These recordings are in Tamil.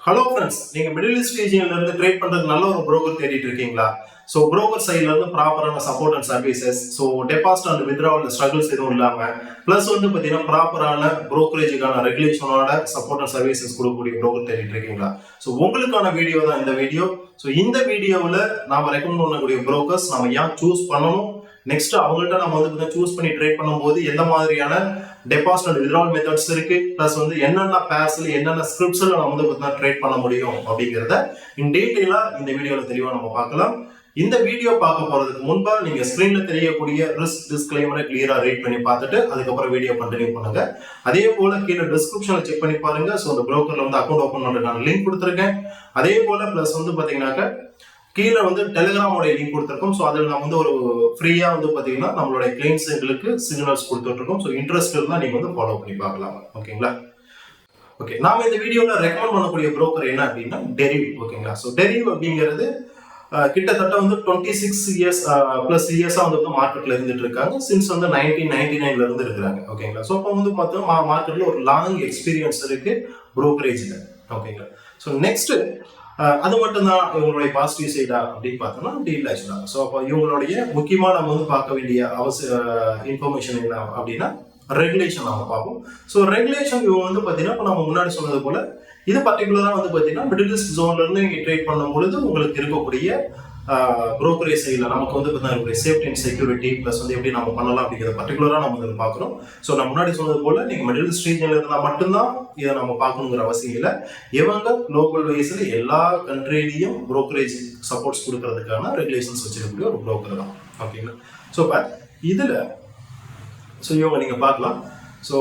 ஹலோ ஃப்ரெண்ட்ஸ், நீங்க மிடில் ஈஸ்ட் ரீஜியன்ல இருந்து ட்ரேட் பண்றதுக்கு நல்ல ஒரு broker தேடிட்டு இருக்கீங்களா? ஸோ broker சைட்ல இருந்து ப்ராப்பரான support and services, so deposit and withdrawal struggles எதுவும் இல்லாம, பிளஸ் வந்து பாத்தீங்கன்னா ப்ராப்பரான brokerage-க்கான ரெகுலேஷனோட சப்போர்ட் அண்ட் சர்வீசஸ் கொடுக்கக்கூடிய broker தேடிட்டு இருக்கீங்களா? ஸோ உங்களுக்கான வீடியோ தான் இந்த வீடியோ. ஸோ இந்த வீடியோவில் நாம ரெக்கமெண்ட் பண்ணக்கூடிய brokers நம்ம ஏன் சூஸ் பண்ணணும், நெக்ஸ்ட் அவங்கள்ட்ட நம்ம வந்து சூஸ் பண்ணி ட்ரேட் பண்ணும்போது எந்த மாதிரியான டெபாசிட் அண்ட் வித்ட்ராவல் மெத்தட்ஸ் இருக்கு, பிளஸ் வந்து என்னென்ன பேர்ஸ்ல என்னென்ன ஸ்கிரிப்ட்ஸ்ல நம்ம வந்து பார்த்தீங்கன்னா ட்ரேட் பண்ண முடியும் அப்படிங்கிறத இன் டீடைலா இந்த வீடியோல தெளிவா நம்ம பார்க்கலாம். இந்த வீடியோ பார்க்க போறதுக்கு முன்பா நீங்க ஸ்கிரீன்ல தெரியக்கூடிய ரிஸ்க் டிஸ்க்ளைமரை கிளியரா ரீட் பண்ணி பார்த்துட்டு அதுக்கப்புறம் வீடியோ கண்டினியூ பண்ணுங்க. அதே போல கீழே டிஸ்கிரிப்ஷன்ல செக் பண்ணி பாருங்க. ஸோ அந்த ப்ரோக்கர்ல வந்து அக்கௌண்ட் ஓப்பன் பண்றதுக்கான லிங்க் கொடுத்துருக்கேன். அதே போல பிளஸ் வந்து பாத்தீங்கன்னாக்க கீழே வந்து டெலிகிராமோட லிங்க் கொடுத்துருக்கோம். ஸோ அதில் நம்ம வந்து ஒரு ஃப்ரீயா வந்து பார்த்தீங்கன்னா நம்மளுடைய கிளைண்ட்ஸுங்களுக்கு சிக்னல்ஸ் கொடுத்துட்டு இருக்கோம். ஸோ இன்ட்ரெஸ்ட் இருந்தால் நீங்க வந்து ஃபாலோ பண்ணி பார்க்கலாம். ஓகேங்களா? ஓகே, நாம இந்த வீடியோவில் ரெக்கமெண்ட் பண்ணக்கூடிய புரோக்கர் என்ன அப்படின்னா டெரிவ். ஓகேங்களா? ஸோ டெரிவ் அப்படிங்கிறது கிட்டத்தட்ட வந்து 26 இயர்ஸ் பிளஸ் இயர்ஸா வந்து மார்க்கெட்ல இருந்துட்டு இருக்காங்க. சின்ஸ் வந்து 1999ல இருந்து இருக்கிறாங்க. ஓகேங்களா? ஸோ அப்போ வந்து பார்த்தோம் மார்க்கெட்ல ஒரு லாங் எக்ஸ்பீரியன்ஸ் இருக்கு புரோக்கரேஜ்ல. ஓகேங்களா? ஸோ நெக்ஸ்ட் அது மட்டும்தான் இவங்களுடைய பாசிட்டிவ் சைடா அப்படின்னு பார்த்தோம்னா அப்படி இல்லை ஆக்சுவலா. ஸோ அப்போ இவங்களுடைய முக்கியமா நம்ம வந்து பார்க்க வேண்டிய இன்ஃபர்மேஷன் என்ன அப்படின்னா ரெகுலேஷன் நம்ம பார்ப்போம். ஸோ ரெகுலேஷன் இவங்க வந்து பார்த்தீங்கன்னா இப்போ நம்ம முன்னாடி சொன்னது போல இது பர்டிகுலரா வந்து பார்த்தீங்கன்னா மிடில் ஈஸ்ட் ஜோன்ல இருந்து நீங்க ட்ரேட் பண்ணும் பொழுது உங்களுக்கு இருக்கக்கூடிய புரோக்கரேஜ் சைடில் நமக்கு வந்து பார்த்தீங்கன்னா சேஃப்டி அண்ட் செக்யூரிட்டி பிளஸ் வந்து எப்படி நம்ம பண்ணலாம் அப்படிங்கிறத பர்டிகுலராக நம்ம வந்து பார்க்குறோம். ஸோ நம்ம முன்னாடி சொன்னது போல நீங்கள் மிடில் ஈஸ்ட் ரீஜன்ல இருந்தால் மட்டும்தான் இதை நம்ம பார்க்கணுங்கிற அவசியம் இல்லை. இவங்க குளோபல் வைஸில் எல்லா கண்ட்ரிலையும் புரோக்கரேஜ் சப்போர்ட்ஸ் கொடுக்கறதுக்கான ரெகுலேஷன்ஸ் வச்சிருக்கக்கூடிய ஒரு புரோக்கர் தான். ஓகேங்களா? ஸோ இப்போ இதில் இவங்க நீங்கள் பார்க்கலாம். ஸோ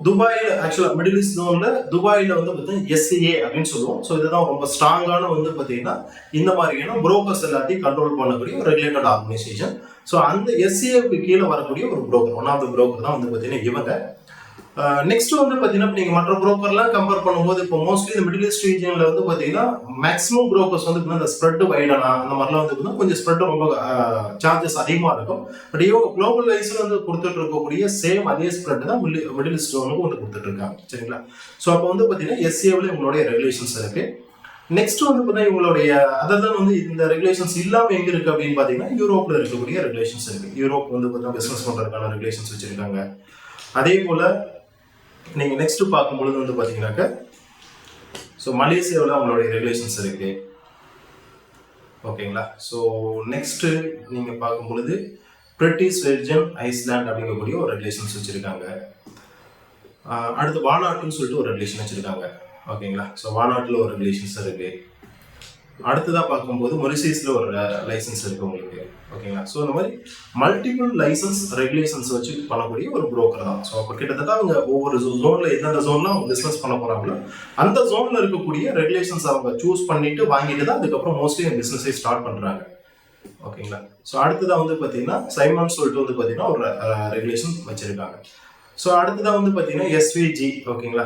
துபாயில் ஆக்சுவலாக மிடில் ஈஸ்ட் ஜோனில் துபாயில் வந்து பார்த்தீங்கன்னா எஸ்ஏ அப்படின்னு சொல்லுவோம். ஸோ இதுதான் ரொம்ப ஸ்ட்ராங்கான வந்து பார்த்தீங்கன்னா இந்த மாதிரியான புரோக்கர்ஸ் எல்லாத்தையும் கண்ட்ரோல் பண்ணக்கூடிய ஒரு ரெகுலேட்டட் ஆர்கனைசேஷன். ஸோ அந்த எஸ்ஏக்கு கீழே வரக்கூடிய ஒரு broker, one of the broker தான் வந்து பார்த்தீங்கன்னா இவங்க. நெக்ஸ்ட் வந்து பார்த்தீங்கன்னா நீங்கள் மற்ற புரோக்கர்லாம் கம்பேர் பண்ணும்போது இப்போ மோஸ்ட்லி இந்த மிடில் ஈஸ்ட் ரீஜனில் வந்து பார்த்தீங்கன்னா மேக்ஸிமம் புரோக்கர்ஸ் வந்து இந்த ஸ்ப்ரெட் வைடனா அந்த மாதிரிலாம் வந்து கொஞ்சம் ஸ்ப்ரெட் ரொம்ப சார்ஜஸ் அதிகமாக இருக்கும். பட் இவங்க குளோபல் வைஸில் வந்து கொடுத்துட்டு இருக்கக்கூடிய சேம் அதே ஸ்ப்ரெட் தான் மிடில் ஈஸ்ட் ஜோனுக்கு வந்து கொடுத்துட்டு இருக்காங்க. சரிங்களா? ஸோ அப்போ வந்து பார்த்தீங்கன்னா எஸ்ஏவில் இவங்களுடைய ரெகுலேஷன்ஸ் இருக்கு. நெக்ஸ்ட் வந்து பார்த்தீங்கன்னா இவங்களுடைய அதான் வந்து இந்த ரெகுலேஷன்ஸ் இல்லாமல் எங்க இருக்கு அப்படின்னு பார்த்தீங்கன்னா யூரோப்ல இருக்கக்கூடிய ரெகுலேஷன்ஸ் இருக்கு. யூரோப் வந்து பார்த்தீங்கன்னா பிசினஸ் பண்றதுக்கான ரெகுலேஷன்ஸ் வச்சிருக்காங்க. அதே போல நீங்க நெக்ஸ்ட் பார்க்கும் பொழுது வந்து பாத்தீங்கன்னாக்க ஸோ மலேசியாவில் அவங்களுடைய ரெகுலேஷன்ஸ் இருக்கு. ஓகேங்களா? ஸோ நெக்ஸ்ட் நீங்க பார்க்கும் பொழுது பிரிட்டிஷ் வெர்ஜன் ஐஸ்லாண்ட் அப்படிங்கக்கூடிய ஒரு ரெகுலேஷன்ஸ் வச்சிருக்காங்க. அடுத்து வானாட்டுன்னு சொல்லிட்டு ஒரு ரெகுலேஷன் வச்சிருக்காங்க. ஓகேங்களா? ஸோ வானாட்டில் ஒரு ரெகுலேஷன்ஸ் இருக்கு. அடுத்ததாக பார்க்கும்போது மொரிசியஸ்ல ஒரு லைசன்ஸ் இருக்கு உங்களுக்கு. ஓகேங்களா? ஸோ இந்த மாதிரி மல்டிபிள் லைசன்ஸ் ரெகுலேஷன்ஸ் வச்சு பண்ணக்கூடிய ஒரு புரோக்கர் தான். ஸோ அப்போ கிட்டத்தட்ட அவங்க ஒவ்வொரு ஜோன்ல எந்தெந்த ஜோன்ல அவங்க பிஸ்னஸ் பண்ண போறாங்களோ அந்த ஜோன்ல இருக்கக்கூடிய ரெகுலேஷன்ஸ் அவங்க சூஸ் பண்ணிட்டு வாங்கிட்டு தான் அதுக்கப்புறம் மோஸ்ட்லி பிசினஸை ஸ்டார்ட் பண்றாங்க. ஓகேங்களா? ஸோ அடுத்ததான் வந்து பார்த்தீங்கன்னா சைமன் சொல்லிட்டு வந்து பார்த்தீங்கன்னா ஒரு ரெகுலேஷன் வச்சிருக்காங்க. ஸோ அடுத்ததான் வந்து பார்த்தீங்கன்னா எஸ்விஜி. ஓகேங்களா?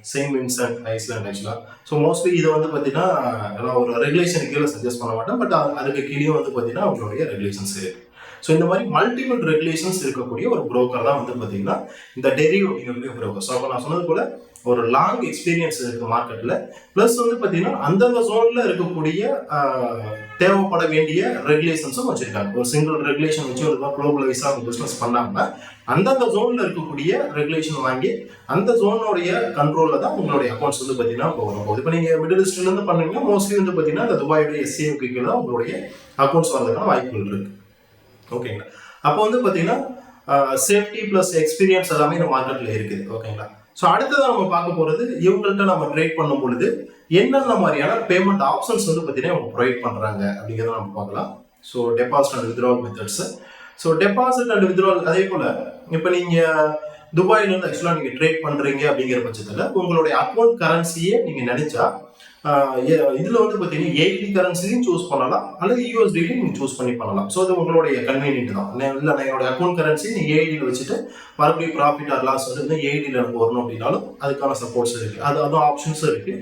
செயின்ட் வின்சென்ட் ஐஸ்லாண்ட் ஆக்சுவலா. ஸோ மோஸ்ட்லி இதை வந்து பார்த்தீங்கன்னா நான் ஒரு ரெகுலேஷன் கீழே சஜஸ்ட் பண்ண மாட்டேன். பட் அதுக்கு கீழே வந்து பார்த்தீங்கன்னா அவங்களுடைய ரெகுலேஷன்ஸ் இருக்கு. ஸோ இந்த மாதிரி மல்டிபிள் ரெகுலேஷன்ஸ் இருக்கக்கூடிய ஒரு புரோக்கர் தான் வந்து பார்த்தீங்கன்னா இந்த டெரிவ் அப்படிங்கக்கூடிய புரோக்கர். ஸோ அப்போ நான் சொன்னது போல ஒரு லாங் எக்ஸ்பீரியன்ஸ் இருக்கு மார்க்கெட்ல. பிளஸ் வந்து பார்த்தீங்கன்னா அந்தந்த ஜோன்ல இருக்கக்கூடிய தேவைப்பட வேண்டிய ரெகுலேஷன்ஸும் வச்சிருக்காங்க. ஒரு சிங்கிள் ரெகுலேஷன் வச்சு ஒரு குளோபல் வைஸா அவங்க பிசினஸ் பண்ணாம அந்தந்த ஜோன்ல இருக்கக்கூடிய ரெகுலேஷன் வாங்கி அந்த ஜோனுடைய கண்ட்ரோல்ல தான் உங்களுடைய அக்கௌண்ட்ஸ் வந்து பார்த்தீங்கன்னா போகும். இப்போ நீங்க மிடில் ஈஸ்ட்ல இருந்து பண்ணீங்கன்னா மோஸ்ட்லி வந்து பார்த்தீங்கன்னா அந்த துபாயோட எஸ்ஏக்கு கீழே தான் உங்களுடைய அக்கௌண்ட்ஸ் வரதுக்கான வாய்ப்புகள் இருக்கு. ஓகேங்களா? அப்போ வந்து பார்த்தீங்கன்னா சேஃப்டி பிளஸ் எக்ஸ்பீரியன்ஸ் எல்லாமே இந்த மார்க்கெட்ல இருக்குது. ஓகேங்களா? ஸோ அடுத்ததான் நம்ம பார்க்க போறது இவங்கள்ட்ட நம்ம ட்ரேட் பண்ணும் பொழுது என்னென்ன மாதிரியான பேமெண்ட் ஆப்ஷன்ஸ் வந்து பார்த்தீங்கன்னா அவங்க ப்ரொவைட் பண்றாங்க அப்படிங்கிறத நம்ம பார்க்கலாம். So deposit and withdrawal methods. So deposit and withdrawal அதே போல இப்போ நீங்க துபாயில இருந்து ஆக்சுவலா நீங்க ட்ரேட் பண்றீங்க அப்படிங்கிற பட்சத்துல உங்களுடைய அக்கௌண்ட் கரன்சியே நீங்க நினைச்சா இதுல வந்து பாத்தீங்கன்னா ஏஐடி கரன்சிலையும் சூஸ் பண்ணலாம் அல்லது யூஎஸ்டிலையும் நீங்க சூஸ் பண்ணி பண்ணலாம். ஸோ அது உங்களுடைய கன்வீனியன்ட் தான். இல்லை நான் என்னோட அக்கௌண்ட் கரன்சி நீங்க ஏஐடியில் வச்சுட்டு மறுபடியும் ப்ராஃபிட் ஆர் லாஸ் வந்து ஏஐடியில் எனக்கு வரணும் அப்படின்னாலும் அதுக்கான சப்போர்ட்ஸ் இருக்கு. அதுவும் ஆப்ஷன்ஸும் இருக்கு.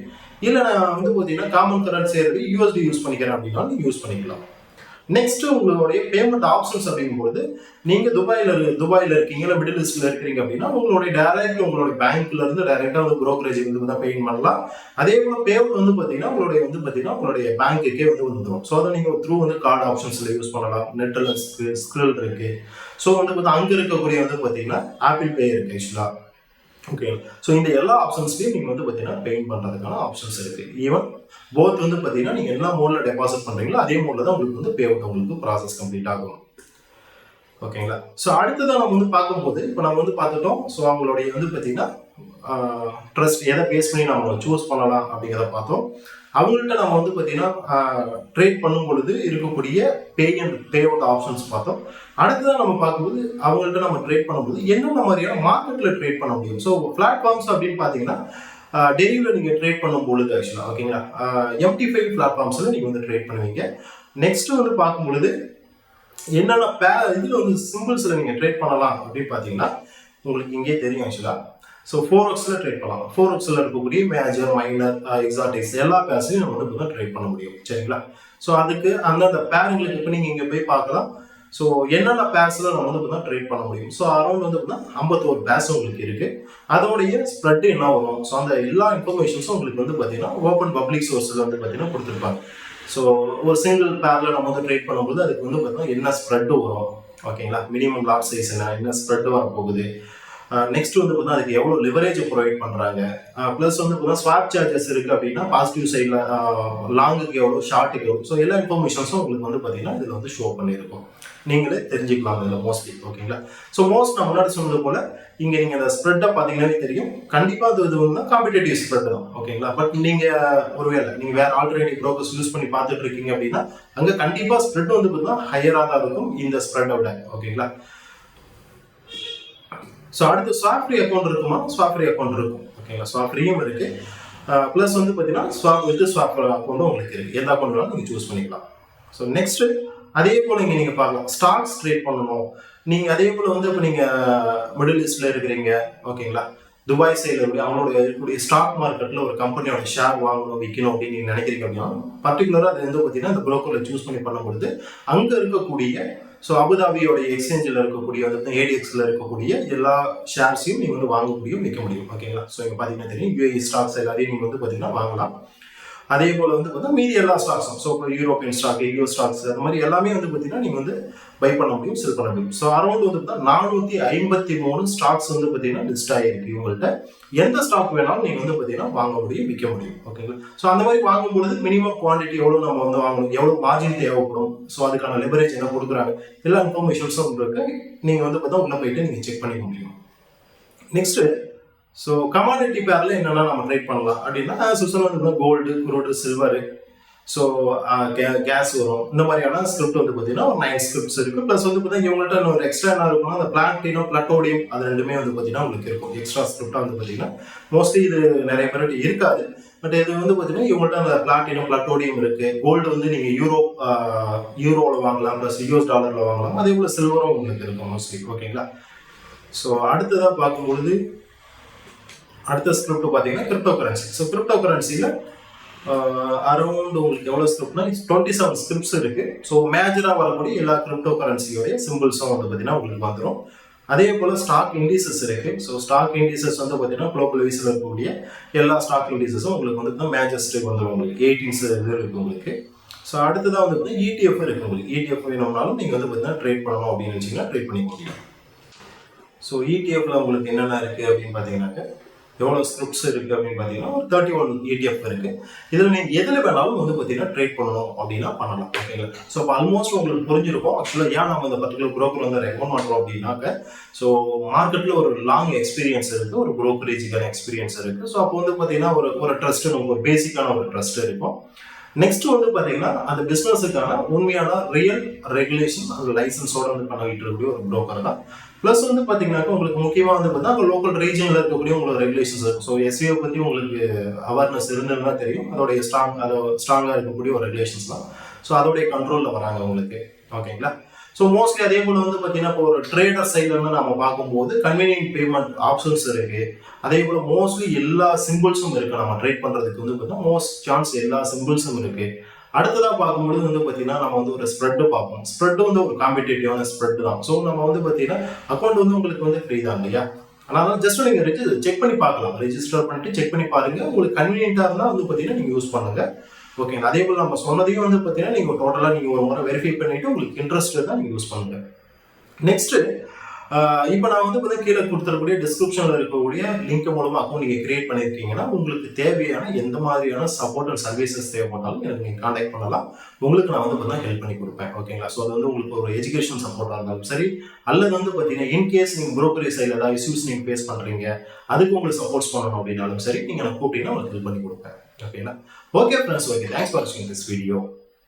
இல்லை நான் வந்து பார்த்தீங்கன்னா காமன் கரன்சி இருக்கு யூஎஸ்டி யூஸ் பண்ணிக்கிறேன் அப்படின்னாலும் யூஸ் பண்ணிக்கலாம். நெக்ஸ்ட் உங்களுடைய பேமெண்ட் ஆப்ஷன்ஸ் அப்படிங்கும்போது நீங்க துபாயில இருக்கீங்க, இல்லை மிடில் ஈஸ்ட்ல இருக்கிறீங்க அப்படின்னா உங்களுடைய டைரக்ட் உங்களுடைய பேங்க்ல இருந்து டைரக்டா வந்து brokerage வந்து பெயின் பண்ணலாம். அதே போல பேமெண்ட் வந்து பாத்தீங்கன்னா உங்களுடைய பேங்க்குக்கே வந்து வந்துடும். ஸோ அதை நீங்க த்ரூ வந்து கார்டு ஆப்ஷன்ஸ்ல யூஸ் பண்ணலாம். நெட்ல ஸ்கிரில் இருக்கு. ஸோ வந்து அங்க இருக்கக்கூடிய வந்து பாத்தீங்கன்னா ஆப்பிள் பே இருக்கு ஆக்சுவலா. ஓகே, ஸோ இந்த எல்லா ஆப்ஷன்ஸ்லையும் நீங்கள் வந்து பார்த்தீங்கன்னா பெயிண்ட் பண்ணுறதுக்கான ஆப்ஷன்ஸ் இருக்குது. ஈவன் போத் வந்து பார்த்தீங்கன்னா நீங்கள் என்ன மோடில் டெபாசிட் பண்ணுறீங்களோ அதே மோடில் தான் உங்களுக்கு வந்து பே அவுட் உங்களுக்கு ப்ராசஸ் கம்ப்ளீட் ஆகும். ஓகேங்களா? ஸோ அடுத்ததான் நம்ம வந்து பார்க்கும்போது இப்போ நம்ம வந்து பார்த்துட்டோம். ஸோ அவங்களுடைய வந்து பார்த்தீங்கன்னா ட்ரஸ்ட் எதை பேஸ் பண்ணி நம்ம சூஸ் பண்ணலாம் அப்படிங்கிறத பார்த்தோம். அவங்கள்ட்ட நம்ம வந்து பார்த்தீங்கன்னா ட்ரேட் பண்ணும் பொழுது இருக்கக்கூடிய பே அவுட் ஆப்ஷன்ஸ் பார்த்தோம். அடுத்ததான் நம்ம பார்க்கும்போது அவங்கள்ட்ட நம்ம ட்ரேட் பண்ணும்போது என்னென்ன மாதிரியான மார்க்கெட்டில் ட்ரேட் பண்ண முடியும். ஸோ பிளாட்ஃபார்ம்ஸ் அப்படின்னு பார்த்தீங்கன்னா டெய்லியில் நீங்கள் ட்ரேட் பண்ணும் பொழுது ஆக்சுவலாக ஓகேங்களா MT5 பிளாட்ஃபார்ம்ஸில் நீங்கள் வந்து ட்ரேட் பண்ணுவீங்க. நெக்ஸ்ட் வந்து பார்க்கும் பொழுது என்னென்ன இதில் வந்து சிம்பிள்ஸில் நீங்கள் ட்ரேட் பண்ணலாம் அப்படின்னு பார்த்தீங்கன்னா உங்களுக்கு இங்கே தெரியும் ஆக்சுவலாக. ஸோ 4Xல ட்ரேட் பண்ணலாம். 4Xல இருக்கக்கூடிய மேஜர், மைனர், எக்ஸாட்டிக்ஸ் எல்லா பேர்ஸையும் நம்ம வந்து ட்ரேட் பண்ண முடியும். சரிங்களா? ஸோ அதுக்கு அந்தந்த பேருங்களுக்கு இப்போ நீங்கள் இங்கே போய் பார்க்கலாம். ஸோ என்னென்ன பேர்ஸில் நம்ம வந்து ட்ரேட் பண்ண முடியும். ஸோ அரௌண்ட் வந்து 51 பேர்ஸ் உங்களுக்கு இருக்கு. அதோடைய ஸ்ப்ரெட் என்ன வரும். ஸோ அந்த எல்லா இன்ஃபர்மேஷன்ஸும் உங்களுக்கு வந்து பார்த்தீங்கன்னா ஓப்பன் பப்ளிக் சோர்ஸில் வந்து பார்த்தீங்கன்னா கொடுத்துருப்பாங்க. ஸோ ஒரு சிங்கிள் பேரில் நம்ம வந்து ட்ரேட் பண்ணும்போது அதுக்கு வந்து பார்த்தீங்கன்னா என்ன ஸ்ப்ரெட் வரும். ஓகேங்களா? மினிமம் லாட் சைஸ் என்ன ஸ்ப்ரெட் வரப்போகுது. நெக்ஸ்ட் வந்து பார்த்தீங்கன்னா அதுக்கு எவ்வளோ லிவரேஜ் ப்ரொவைட் பண்ணுறாங்க. ப்ளஸ் வந்து பார்த்தீங்கன்னா ஸ்வாப் சார்ஜஸ் இருக்குது அப்படின்னா பாசிட்டிவ் சைடில் லாங்குக்கு எவ்வளோ, ஷார்ட்டுக்கு எவ்வளோ. ஸோ எல்லா இன்ஃபர்மேஷன்ஸும் உங்களுக்கு வந்து பார்த்தீங்கன்னா இதில் வந்து ஷோ பண்ணியிருக்கும். நீங்களே தெரிஞ்சுக்கலாம் இதில் மோஸ்ட்லி. ஓகேங்களா? ஸோ மோஸ்ட் நான் முன்னாடி சொன்னது போல் இங்கே நீங்கள் அந்த ஸ்ப்ரெட்டை பார்த்தீங்கன்னாவே தெரியும். கண்டிப்பாக இது வந்து காம்படிட்டிவ் ஸ்ப்ரெட் தான். ஓகேங்களா? பட் நீங்கள் ஒருவேளை நீங்கள் வேறு ஆல்டர்னேட்டிவ் ப்ரோக்கர்ஸ் யூஸ் பண்ணி பார்த்துட்டு இருக்கீங்க அப்படின்னா அங்கே கண்டிப்பாக ஸ்ப்ரெட் வந்து பார்த்தீங்கன்னா ஹையராக தான் இருக்கும் இந்த ஸ்ப்ரெட்டை விட. ஓகேங்களா? ஸோ அடுத்து ஸ்வாப் ஃப்ரீ அக்கௌண்ட் இருக்குமா? ஸ்வாப் ஃப்ரீ அக்கௌண்ட் இருக்கும். ஓகேங்களா? ஸ்வாப் ஃப்ரீயும் இருக்கு. ப்ளஸ் வந்து பார்த்தீங்கன்னா ஸ்வாப் அக்கௌண்ட்டும் உங்களுக்கு இருக்கு. எந்த அக்கௌண்ட் வேணாலும் நீங்கள் சூஸ் பண்ணிக்கலாம். ஸோ நெக்ஸ்ட் அதே போல் இங்கே நீங்கள் பார்க்கலாம் ஸ்டாக்ஸ் ட்ரேட் பண்ணணும். நீங்கள் அதே போல் வந்து இப்போ நீங்கள் மிடில் ஈஸ்ட்ல இருக்கிறீங்க. ஓகேங்களா? துபாய் சைடில் இருக்கு அவங்களோட இருக்கக்கூடிய ஸ்டாக் மார்க்கெட்டில் ஒரு கம்பெனியோட ஷேர் வாங்கணும், விற்கணும் அப்படின்னு நீங்கள் நினைக்கிறீங்க அப்படின்னா பர்டிகுலராக அது வந்து பார்த்தீங்கன்னா அந்த ப்ரோக்கரில் சூஸ் பண்ணி பண்ணும்பொழுது அங்கே இருக்கக்கூடிய ஸோ அபுதாபியோட எக்ஸ்சேஞ்சில் இருக்கக்கூடிய வந்து ADXல இருக்கக்கூடிய எல்லா ஷேர்ஸையும் நீங்கள் வந்து வாங்க முடியும், விற்க முடியும். ஓகேங்களா? ஸோ இங்கே பார்த்தீங்கன்னா தெரியும் UAE ஸ்டாக்ஸ் எல்லாத்தையும் நீங்கள் வந்து பார்த்தீங்கன்னா வாங்கலாம். அதே போல் வந்து பார்த்தீங்கன்னா மீதி எல்லா ஸ்டாக்ஸும் ஸோ இப்போ யூரோப்பியன் ஸ்டாக், EU ஸ்டாக்ஸ் அந்த மாதிரி எல்லாமே வந்து பார்த்தீங்கன்னா நீங்கள் வந்து பை பண்ண முடியும், செல் பண்ண முடியும். ஸோ அரௌண்ட் வந்து பார்த்தீங்கன்னா 453 ஸ்டாக்ஸ் வந்து பார்த்தீங்கன்னா லிஸ்ட் ஆகிருக்கு இவங்கள்ட்ட. எந்த ஸ்டாக் வேணாலும் நீங்கள் வந்து பார்த்தீங்கன்னா வாங்க முடியும், விற்க முடியும். ஓகேங்களா? ஸோ அந்த மாதிரி வாங்கும்பொழுது மினிமம் குவான்டிட்டி எவ்வளோ நம்ம வந்து வாங்கணும், எவ்வளோ மார்ஜின் தேவைப்படும், ஸோ அதுக்கான லிவரேஜ் என்ன கொடுக்குறாங்க, எல்லா இன்ஃபர்மேஷன்ஸும் உங்களுக்கு நீங்கள் வந்து பார்த்தா உள்ளே போயிட்டு நீங்கள் செக் பண்ணிக்க முடியும். நெக்ஸ்ட் ஸோ கமாடிட்டி பேரில் என்னென்னா நம்ம ட்ரேட் பண்ணலாம் அப்படின்னா Switzerland gold, crude, silver, so gas வரும். இந்த மாதிரியான ஸ்கிரிப்ட் வந்து பார்த்தீங்கன்னா ஒரு 9 ஸ்கிரிப்ட்ஸ் இருக்குது. ப்ளஸ் வந்து பார்த்தீங்கன்னா இவங்கள்ட்ட இன்னொரு எக்ஸ்ட்ரா என்ன இருக்குன்னா அந்த பிளாட்டினம், பிளட்டோடியம் அது ரெண்டுமே வந்து பார்த்தீங்கன்னா உங்களுக்கு இருக்கும். எக்ஸ்ட்ரா ஸ்கிரிப்டாக வந்து பார்த்தீங்கன்னா மோஸ்ட்லி இது நிறைய பேர்கிட்ட இருக்காது. பட் இது வந்து பார்த்தீங்கன்னா இவங்கள்ட்ட அந்த பிளாட்டினம், பிளட்டோடியம் இருக்குது. கோல்டு வந்து நீங்கள் யூரோவில் வாங்கலாம், ப்ளஸ் US டாலரில் வாங்கலாம். அதே போல் சில்வரும் உங்களுக்கு இருக்கும் மோஸ்ட்லி. ஓகேங்களா? ஸோ அடுத்ததாக பார்க்கும்பொழுது அடுத்த ஸ்கிரிப்ட் பார்த்தீங்கன்னா கிரிப்டோ கரன்சி. ஸோ கிரிப்டோ கரன்சியில் அரௌண்ட் உங்களுக்கு எவ்வளோ ஸ்கிரிப்ட்னா 27 ஸ்கிரிப்ட்ஸ் இருக்கு. ஸோ மேஜராக வரக்கூடிய எல்லா கிரிப்டோ கரன்சியோடைய சிம்பிள்ஸும் வந்து பார்த்தீங்கன்னா உங்களுக்கு வந்துடும். அதே போல் ஸ்டாக் இண்டிசஸ் இருக்கு. ஸோ ஸ்டாக் இண்டிசஸ் வந்து பார்த்தீங்கன்னா குளோபல் வைஸில் இருக்கக்கூடிய எல்லா ஸ்டாக் இண்டிசஸும் உங்களுக்கு வந்து மேஜர் ஸ்டேக் வந்துடும். உங்களுக்கு 18 இது இருக்கு உங்களுக்கு. ஸோ அடுத்ததாக வந்து பார்த்தீங்கன்னா ETF இருக்கு. உங்களுக்கு ETF வேணும்னாலும் நீங்கள் வந்து பார்த்தீங்கன்னா ட்ரேட் பண்ணணும் அப்படின்னு வச்சிங்கன்னா ட்ரேட் பண்ணிக்க முடியும். ஸோ ETFல உங்களுக்கு என்னென்ன இருக்குது அப்படின்னு பார்த்தீங்கன்னாக்க எவ்வளோ ஸ்கிரிப்ட்ஸ் இருக்குது அப்படின்னு பார்த்தீங்கன்னா ஒரு 31 ETF இருக்குது. இதில் நீங்கள் எதில் வேணாலும் வந்து பார்த்தீங்கன்னா ட்ரேட் பண்ணணும் அப்படின்னா பண்ணலாம். ஓகேங்களா? ஸோ இப்போ ஆல்மோஸ்ட் உங்களுக்கு புரிஞ்சிருக்கும் ஆக்சுவலாக ஏன் நம்ம இந்த பர்டிகுலர் ப்ரோக்கர் வந்து ரெக்கமெண்ட் பண்ணுறோம் அப்படின்னாக்க ஸோ மார்க்கெட்டில் ஒரு லாங் எக்ஸ்பீரியன்ஸ் இருக்குது, ஒரு ப்ரோக்கரேஜுக்கான எக்ஸ்பீரியன்ஸ் இருக்குது. ஸோ அப்போ வந்து பார்த்தீங்கன்னா ஒரு ட்ரஸ்ட், நமக்கு ஒரு பேசிக்கான ஒரு ட்ரஸ்ட் இருக்கும். நெக்ஸ்ட் வந்து பார்த்தீங்கன்னா அந்த பிஸ்னஸுக்கான உண்மையான ரியல் ரெகுலேஷன் அந்த லைசன்ஸோட வந்து பண்ணிட்டு இருக்கக்கூடிய ஒரு ப்ரோக்கர் தான். ப்ளஸ் வந்து பார்த்தீங்கன்னாக்கா உங்களுக்கு முக்கியமாக வந்து பார்த்தா லோக்கல் ரீஜனில் இருக்கக்கூடிய உங்களுக்கு ரெகுலேஷன்ஸ் இருக்கும். ஸோ SEO பற்றி உங்களுக்கு அவேர்னஸ் இருந்ததுன்னா தெரியும். அதோடைய ஸ்ட்ராங்காக இருக்கக்கூடிய ஒரு ரெகுலேஷன்ஸ் தான். ஸோ அதோடைய கண்ட்ரோலில் வராங்க உங்களுக்கு. ஓகேங்களா? ஸோ மோஸ்ட்லி அதே போல் வந்து பார்த்தீங்கன்னா இப்போ ஒரு ட்ரேடர் சைடில் இருந்து நம்ம பார்க்கும்போது கன்வீனியன்ட் பேமெண்ட் ஆப்ஷன்ஸ் இருக்கு. அதே போல் மோஸ்ட்லி எல்லா சிம்பிள்ஸும் இருக்கு. நம்ம ட்ரேட் பண்ணுறதுக்கு வந்து பார்த்தீங்கன்னா மோஸ்ட் சான்ஸ் எல்லா சிம்பிள்ஸும் இருக்கு. அடுத்ததாக பார்க்கும்பொழுது வந்து பார்த்தீங்கன்னா நம்ம வந்து ஒரு ஸ்ப்ரெட்டு பார்ப்போம். ஸ்ப்ரெட்டு வந்து ஒரு காம்படிட்டிவான ஸ்ப்ரெட் தான். ஸோ நம்ம வந்து பார்த்தீங்கன்னா அக்கௌண்ட் வந்து உங்களுக்கு வந்து ஃப்ரீ தான் இல்லையா? அதனால ஜஸ்ட் நீங்க செக் பண்ணி பார்க்கலாம். ரெஜிஸ்டர் பண்ணிட்டு செக் பண்ணி பாருங்க. உங்களுக்கு கன்வீனியன்ட்டா இருந்தா வந்து பார்த்தீங்கன்னா நீங்க யூஸ் பண்ணுங்க. ஓகேங்களா? அதே போல நம்ம சொன்னதையும் வந்து பார்த்தீங்கன்னா நீங்க டோட்டலா நீங்க ஒரு முறை வெரிஃபை பண்ணிட்டு உங்களுக்கு இன்ட்ரெஸ்ட் இருந்தா நீங்க யூஸ் பண்ணுங்க. நெக்ஸ்ட் இப்போ நான் வந்து பார்த்தீங்கன்னா கீழே கொடுத்துருக்கூடிய டிஸ்கிரிப்ஷனில் இருக்கக்கூடிய லிங்க் மூலமா அக்கௌண்ட் நீங்கள் கிரியேட் பண்ணியிருக்கீங்கன்னா உங்களுக்கு தேவையான எந்த மாதிரியான சப்போர்ட் அண்ட் சர்வீசஸ் தேவைப்பட்டாலும் எனக்கு நீங்கள் கான்டாக்ட் பண்ணலாம். உங்களுக்கு நான் வந்து பார்த்தீங்கன்னா ஹெல்ப் பண்ணி கொடுப்பேன். ஓகேங்களா? ஸோ அது வந்து உங்களுக்கு ஒரு எஜுகேஷன் சப்போர்ட்டாக இருந்தாலும் சரி, அல்லது வந்து பார்த்தீங்கன்னா இன்கேஸ் நீங்கள் புரோக்கரேஜ் சைடில் ஏதாவது இஷ்யூஸ் நீங்கள் ஃபேஸ் பண்ணுறீங்க, அதுக்கு உங்களுக்கு சப்போர்ட்ஸ் பண்ணணும் அப்படின்னாலும் சரி, நீங்கள் எனக்கு கூப்பிட்டீங்கன்னா உங்களுக்கு ஹெல்ப் பண்ணி கொடுப்பேன். ஓகேங்களா? Okay friends, okay, thanks for வாட்சிங் திஸ் வீடியோ.